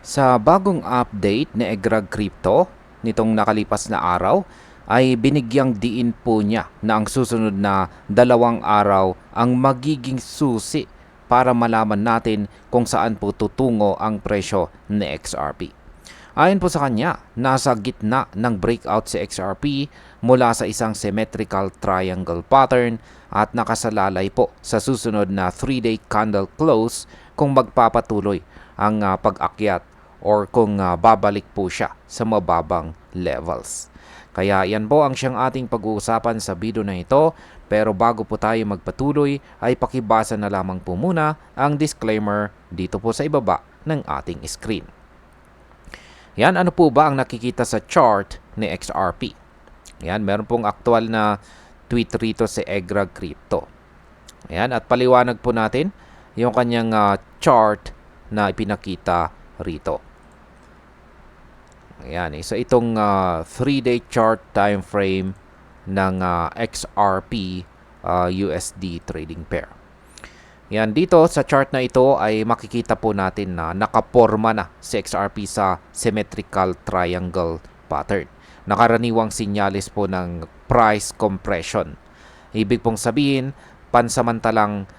Sa bagong update ni Egrag Crypto nitong nakalipas na araw ay binigyang diin po niya na ang susunod na 2 araw ang magiging susi para malaman natin kung saan po tutungo ang presyo ni XRP. Ayon po sa kanya, nasa gitna ng breakout si XRP mula sa isang symmetrical triangle pattern at nakasalalay po sa susunod na 3-day candle close kung magpapatuloy ang pag-akyat or kung babalik po siya sa mababang levels. Kaya yan po ang siyang ating pag-uusapan sa video na ito. Pero bago po tayo magpatuloy ay pakibasa na lamang po muna ang disclaimer dito po sa ibaba ng ating screen. Yan, ano po ba ang nakikita sa chart ni XRP? Yan, meron pong aktual na tweet rito si Egrag Crypto. Yan, at paliwanag po natin yung kanyang chart na ipinakita rito. Ayan, so itong 3-day chart time frame ng XRP USD trading pair. Yan, dito sa chart na ito ay makikita po natin na nakaporma na si XRP sa symmetrical triangle pattern. Nakaraniwang sinyalis po ng price compression. Ibig pong sabihin, pansamantalang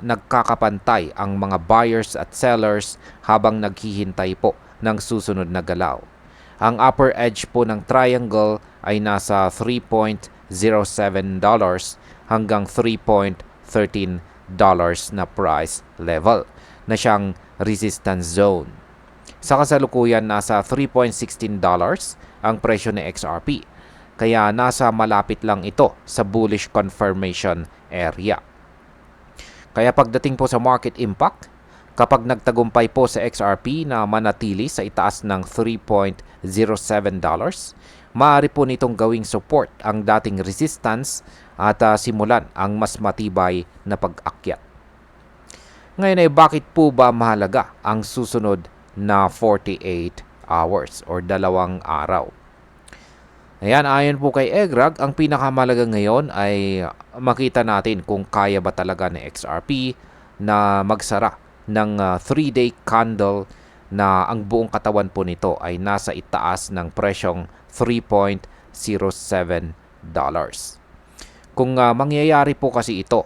nagkakapantay ang mga buyers at sellers habang naghihintay po ng susunod na galaw. Ang upper edge po ng triangle ay nasa $3.07 hanggang $3.13 na price level na siyang resistance zone. Sa kasalukuyan, nasa $3.16 ang presyo ni XRP. Kaya nasa malapit lang ito sa bullish confirmation area. Kaya pagdating po sa market impact, kapag nagtagumpay po sa XRP na manatili sa itaas ng $3.07, maaari po nitong gawing support ang dating resistance at simulan ang mas matibay na pag-akyat. Ngayon ay bakit po ba mahalaga ang susunod na 48 hours or 2 araw? Ayan, ayon po kay Egrag, ang pinakamalaga ngayon ay makita natin kung kaya ba talaga ni XRP na magsara ng 3-day candle na ang buong katawan po nito ay nasa itaas ng presyong $3.07. Kung mangyayari po kasi ito,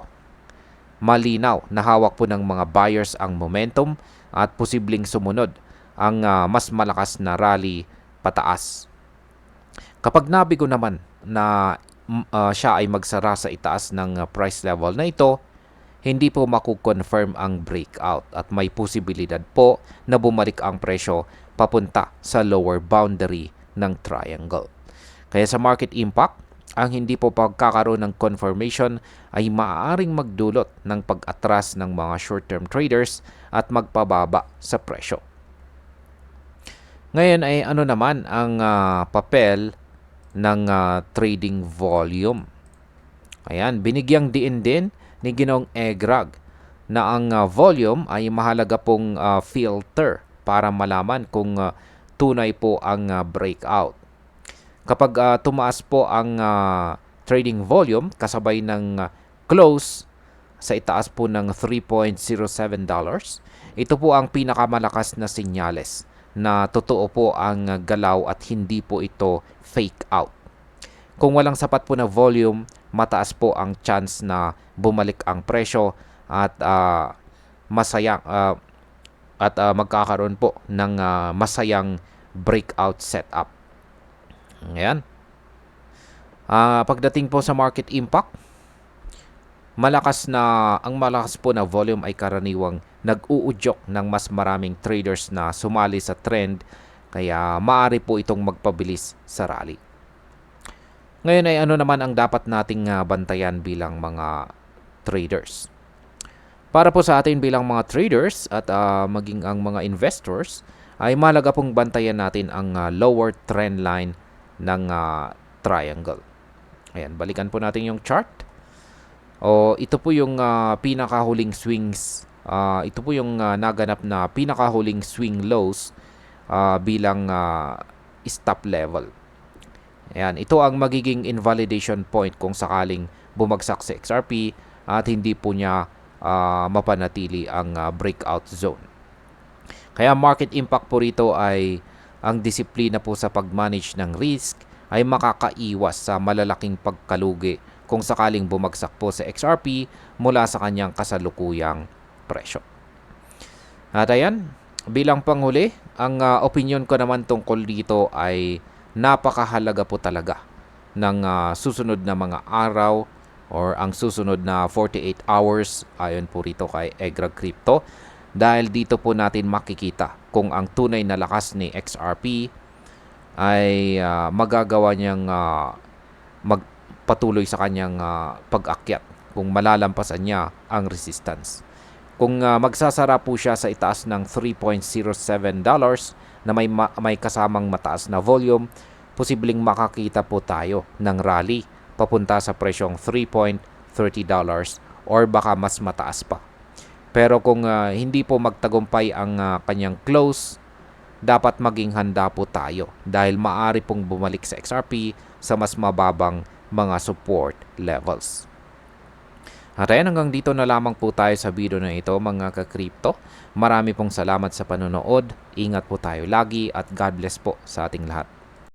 malinaw na hawak po ng mga buyers ang momentum at posibleng sumunod ang mas malakas na rally pataas. Kapag nabigo naman na siya ay magsara sa itaas ng price level na ito, hindi po makukonfirm ang breakout at may posibilidad po na bumalik ang presyo papunta sa lower boundary ng triangle. Kaya sa market impact, ang hindi po pagkakaroon ng confirmation ay maaaring magdulot ng pag-atras ng mga short-term traders at magpababa sa presyo. Ngayon ay ano naman ang papel ng trading volume? Ayan, binigyang diin din ni Ginoong Egrag na ang volume ay mahalaga pong filter para malaman kung tunay po ang breakout. Kapag tumaas po ang trading volume kasabay ng close sa itaas po ng $3.07, ito po ang pinakamalakas na sinyales na totoo po ang galaw at hindi po ito fake out. Kung walang sapat po na volume, mataas po ang chance na bumalik ang presyo at magkakaroon po ng masayang breakout setup. Ayan. Pagdating po sa market impact, ang malakas po na volume ay karaniwang nag-uudyok ng mas maraming traders na sumali sa trend, kaya maaari po itong magpabilis sa rally. Ngayon ay ano naman ang dapat nating bantayan bilang mga traders? Para po sa atin bilang mga traders at maging ang mga investors, ay mahalaga pong bantayan natin ang lower trend line ng triangle. Ayan, balikan po natin yung chart. Ito po yung pinakahuling swings. Ito po yung naganap na pinakahuling swing lows bilang stop level. Ayan, ito ang magiging invalidation point kung sakaling bumagsak si XRP at hindi po niya mapanatili ang breakout zone. Kaya market impact po rito ay ang disiplina po sa pag-manage ng risk ay makakaiwas sa malalaking pagkalugi kung sakaling bumagsak po sa XRP mula sa kanyang kasalukuyang presyo. At ayan, bilang panghuli, ang opinion ko naman tungkol dito ay napakahalaga po talaga ng susunod na mga araw or ang susunod na 48 hours ayon po rito kay Egrag Crypto, dahil dito po natin makikita kung ang tunay na lakas ni XRP ay magagawa niyang magpatuloy sa kanyang pag-akyat kung malalampasan niya ang resistance. Kung magsasara po siya sa itaas ng $3.07 na may kasamang mataas na volume, posibleng makakita po tayo ng rally papunta sa presyong $3.30 or baka mas mataas pa. Pero kung hindi po magtagumpay ang kanyang close, dapat maging handa po tayo dahil maaari pong bumalik sa XRP sa mas mababang mga support levels. At ayan, hanggang dito na lamang po tayo sa video na ito mga ka-crypto. Marami pong salamat sa panonood. Ingat po tayo lagi at God bless po sa ating lahat.